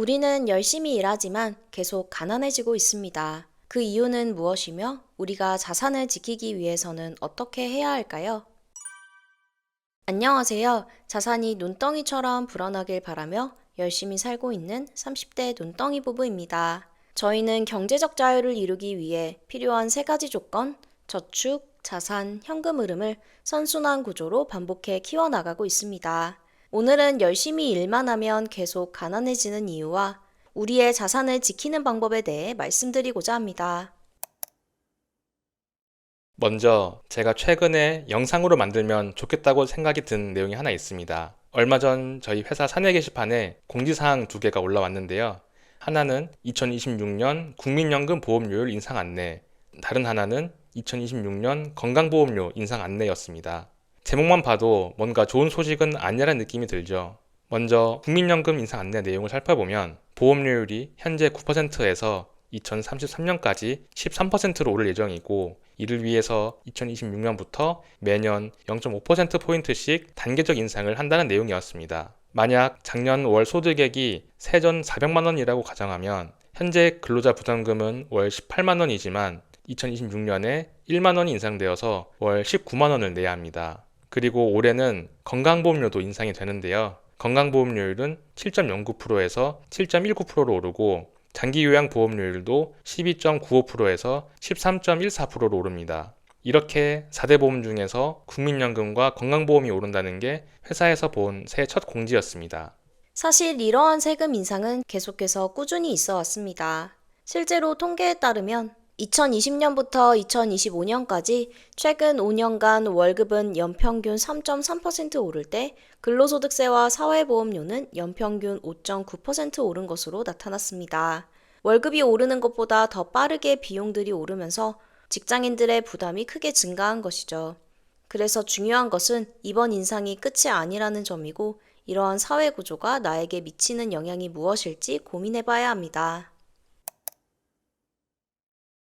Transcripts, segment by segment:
우리는 열심히 일하지만 계속 가난해지고 있습니다. 그 이유는 무엇이며 우리가 자산을 지키기 위해서는 어떻게 해야 할까요? 안녕하세요. 자산이 눈덩이처럼 불어나길 바라며 열심히 살고 있는 30대 눈덩이 부부입니다. 저희는 경제적 자유를 이루기 위해 필요한 세 가지 조건, 저축, 자산, 현금 흐름을 선순환 구조로 반복해 키워나가고 있습니다. 오늘은 열심히 일만 하면 계속 가난해지는 이유와 우리의 자산을 지키는 방법에 대해 말씀드리고자 합니다. 먼저 제가 최근에 영상으로 만들면 좋겠다고 생각이 든 내용이 하나 있습니다. 얼마 전 저희 회사 사내 게시판에 공지사항 두 개가 올라왔는데요. 하나는 2026년 국민연금 보험료율 인상 안내, 다른 하나는 2026년 건강보험료 인상 안내였습니다. 제목만 봐도 뭔가 좋은 소식은 아니라는 느낌이 들죠. 먼저 국민연금 인상 안내 내용을 살펴보면 보험료율이 현재 9%에서 2033년까지 13%로 오를 예정이고, 이를 위해서 2026년부터 매년 0.5%포인트씩 단계적 인상을 한다는 내용이었습니다. 만약 작년 월 소득액이 세전 400만 원이라고 가정하면 현재 근로자 부담금은 월 18만 원이지만 2026년에 1만 원이 인상되어서 월 19만 원을 내야 합니다. 그리고 올해는 건강보험료도 인상이 되는데요. 건강보험료율은 7.09%에서 7.19%로 오르고, 장기요양보험료율도 12.95%에서 13.14%로 오릅니다. 이렇게 4대 보험 중에서 국민연금과 건강보험이 오른다는 게 회사에서 본 새해 첫 공지였습니다. 사실 이러한 세금 인상은 계속해서 꾸준히 있어 왔습니다. 실제로 통계에 따르면 2020년부터 2025년까지 최근 5년간 월급은 연평균 3.3% 오를 때 근로소득세와 사회보험료는 연평균 5.9% 오른 것으로 나타났습니다. 월급이 오르는 것보다 더 빠르게 비용들이 오르면서 직장인들의 부담이 크게 증가한 것이죠. 그래서 중요한 것은 이번 인상이 끝이 아니라는 점이고, 이러한 사회 구조가 나에게 미치는 영향이 무엇일지 고민해 봐야 합니다.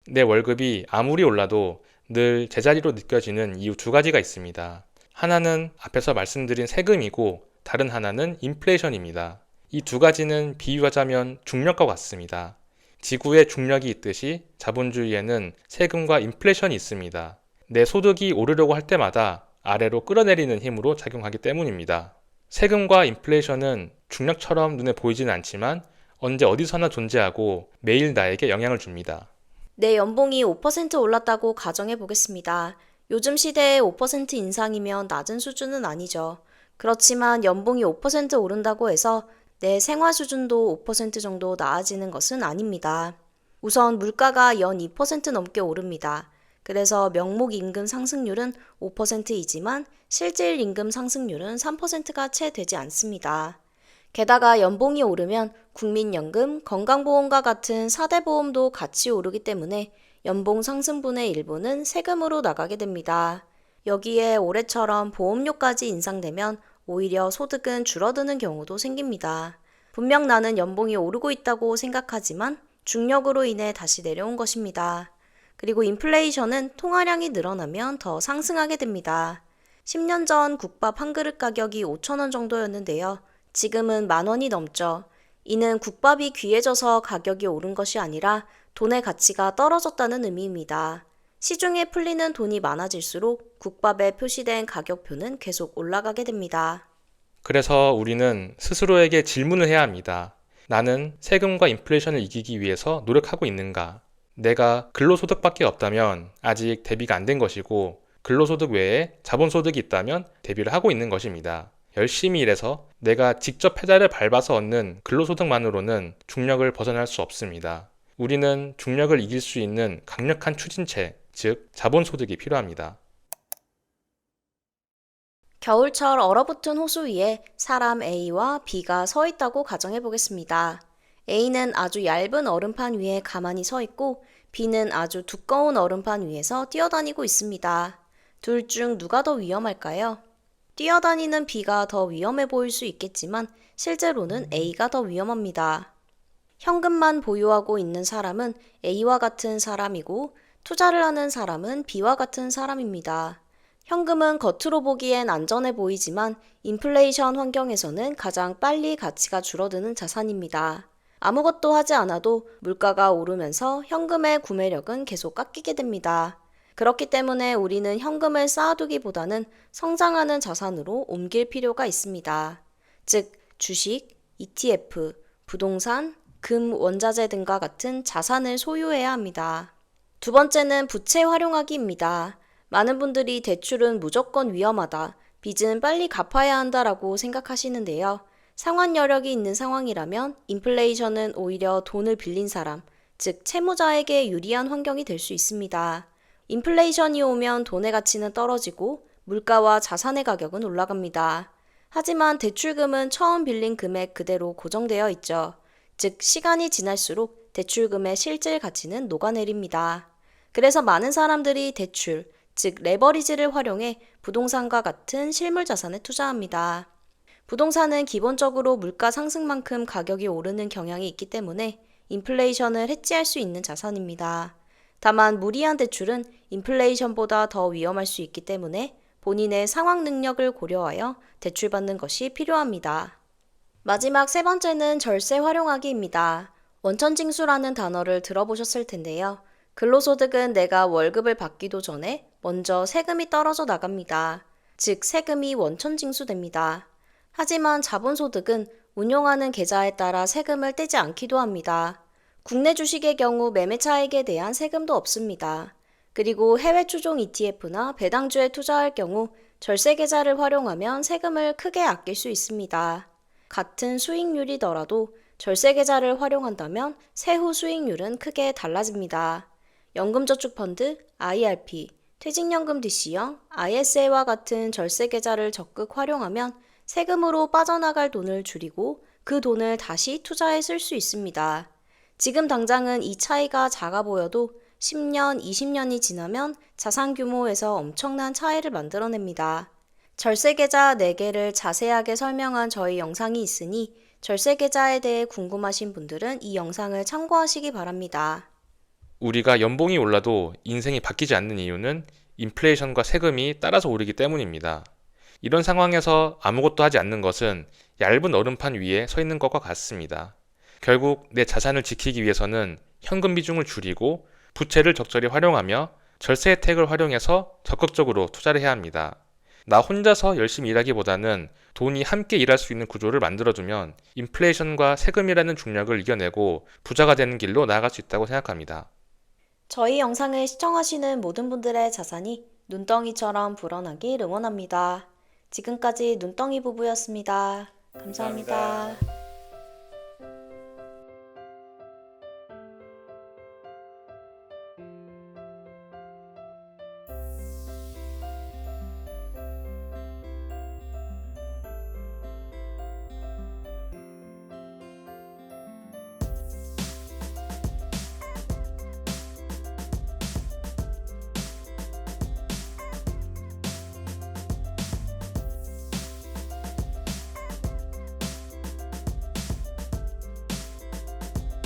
내 월급이 아무리 올라도 늘 제자리로 느껴지는 이유 두 가지가 있습니다. 하나는 앞에서 말씀드린 세금이고, 다른 하나는 인플레이션입니다. 이 두 가지는 비유하자면 중력과 같습니다. 지구에 중력이 있듯이 자본주의에는 세금과 인플레이션이 있습니다. 내 소득이 오르려고 할 때마다 아래로 끌어내리는 힘으로 작용하기 때문입니다. 세금과 인플레이션은 중력처럼 눈에 보이지는 않지만 언제 어디서나 존재하고 매일 나에게 영향을 줍니다. 내 연봉이 5% 올랐다고 가정해 보겠습니다. 요즘 시대에 5% 인상이면 낮은 수준은 아니죠. 그렇지만 연봉이 5% 오른다고 해서 내 생활 수준도 5% 정도 나아지는 것은 아닙니다. 우선 물가가 연 2% 넘게 오릅니다. 그래서 명목 임금 상승률은 5%이지만 실질 임금 상승률은 3%가 채 되지 않습니다. 게다가 연봉이 오르면 국민연금, 건강보험과 같은 4대 보험도 같이 오르기 때문에 연봉 상승분의 일부는 세금으로 나가게 됩니다. 여기에 올해처럼 보험료까지 인상되면 오히려 소득은 줄어드는 경우도 생깁니다. 분명 나는 연봉이 오르고 있다고 생각하지만 중력으로 인해 다시 내려온 것입니다. 그리고 인플레이션은 통화량이 늘어나면 더 상승하게 됩니다. 10년 전 국밥 한 그릇 가격이 5천 원 정도였는데요. 지금은 만 원이 넘죠. 이는 국밥이 귀해져서 가격이 오른 것이 아니라 돈의 가치가 떨어졌다는 의미입니다. 시중에 풀리는 돈이 많아질수록 국밥에 표시된 가격표는 계속 올라가게 됩니다. 그래서 우리는 스스로에게 질문을 해야 합니다. 나는 세금과 인플레이션을 이기기 위해서 노력하고 있는가? 내가 근로소득밖에 없다면 아직 대비가 안 된 것이고, 근로소득 외에 자본소득이 있다면 대비를 하고 있는 것입니다. 열심히 일해서 내가 직접 페달을 밟아서 얻는 근로소득만으로는 중력을 벗어날 수 없습니다. 우리는 중력을 이길 수 있는 강력한 추진체, 즉 자본소득이 필요합니다. 겨울철 얼어붙은 호수 위에 사람 A와 B가 서 있다고 가정해 보겠습니다. A는 아주 얇은 얼음판 위에 가만히 서 있고 B는 아주 두꺼운 얼음판 위에서 뛰어다니고 있습니다. 둘 중 누가 더 위험할까요? 뛰어다니는 B가 더 위험해 보일 수 있겠지만 실제로는 A가 더 위험합니다. 현금만 보유하고 있는 사람은 A와 같은 사람이고 투자를 하는 사람은 B와 같은 사람입니다. 현금은 겉으로 보기엔 안전해 보이지만 인플레이션 환경에서는 가장 빨리 가치가 줄어드는 자산입니다. 아무것도 하지 않아도 물가가 오르면서 현금의 구매력은 계속 깎이게 됩니다. 그렇기 때문에 우리는 현금을 쌓아두기보다는 성장하는 자산으로 옮길 필요가 있습니다. 즉, 주식, ETF, 부동산, 금, 원자재 등과 같은 자산을 소유해야 합니다. 두 번째는 부채 활용하기입니다. 많은 분들이 대출은 무조건 위험하다, 빚은 빨리 갚아야 한다라고 생각하시는데요. 상환 여력이 있는 상황이라면 인플레이션은 오히려 돈을 빌린 사람, 즉 채무자에게 유리한 환경이 될 수 있습니다. 인플레이션이 오면 돈의 가치는 떨어지고 물가와 자산의 가격은 올라갑니다. 하지만 대출금은 처음 빌린 금액 그대로 고정되어 있죠. 즉 시간이 지날수록 대출금의 실질 가치는 녹아내립니다. 그래서 많은 사람들이 대출, 즉 레버리지를 활용해 부동산과 같은 실물 자산에 투자합니다. 부동산은 기본적으로 물가 상승만큼 가격이 오르는 경향이 있기 때문에 인플레이션을 해지할 수 있는 자산입니다. 다만 무리한 대출은 인플레이션보다 더 위험할 수 있기 때문에 본인의 상황 능력을 고려하여 대출받는 것이 필요합니다. 마지막 세 번째는 절세 활용하기입니다. 원천징수라는 단어를 들어보셨을 텐데요. 근로소득은 내가 월급을 받기도 전에 먼저 세금이 떨어져 나갑니다. 즉 세금이 원천징수됩니다. 하지만 자본소득은 운용하는 계좌에 따라 세금을 떼지 않기도 합니다. 국내 주식의 경우 매매 차익에 대한 세금도 없습니다. 그리고 해외 추종 ETF나 배당주에 투자할 경우 절세 계좌를 활용하면 세금을 크게 아낄 수 있습니다. 같은 수익률이더라도 절세 계좌를 활용한다면 세후 수익률은 크게 달라집니다. 연금저축펀드, IRP, 퇴직연금 DC형, ISA와 같은 절세 계좌를 적극 활용하면 세금으로 빠져나갈 돈을 줄이고 그 돈을 다시 투자에 쓸 수 있습니다. 지금 당장은 이 차이가 작아 보여도 10년, 20년이 지나면 자산 규모에서 엄청난 차이를 만들어냅니다. 절세 계좌 4개를 자세하게 설명한 저희 영상이 있으니 절세 계좌에 대해 궁금하신 분들은 이 영상을 참고하시기 바랍니다. 우리가 연봉이 올라도 인생이 바뀌지 않는 이유는 인플레이션과 세금이 따라서 오르기 때문입니다. 이런 상황에서 아무것도 하지 않는 것은 얇은 얼음판 위에 서 있는 것과 같습니다. 결국 내 자산을 지키기 위해서는 현금 비중을 줄이고 부채를 적절히 활용하며 절세 혜택을 활용해서 적극적으로 투자를 해야 합니다. 나 혼자서 열심히 일하기보다는 돈이 함께 일할 수 있는 구조를 만들어두면 인플레이션과 세금이라는 중력을 이겨내고 부자가 되는 길로 나아갈 수 있다고 생각합니다. 저희 영상을 시청하시는 모든 분들의 자산이 눈덩이처럼 불어나길 응원합니다. 지금까지 눈덩이 부부였습니다. 감사합니다.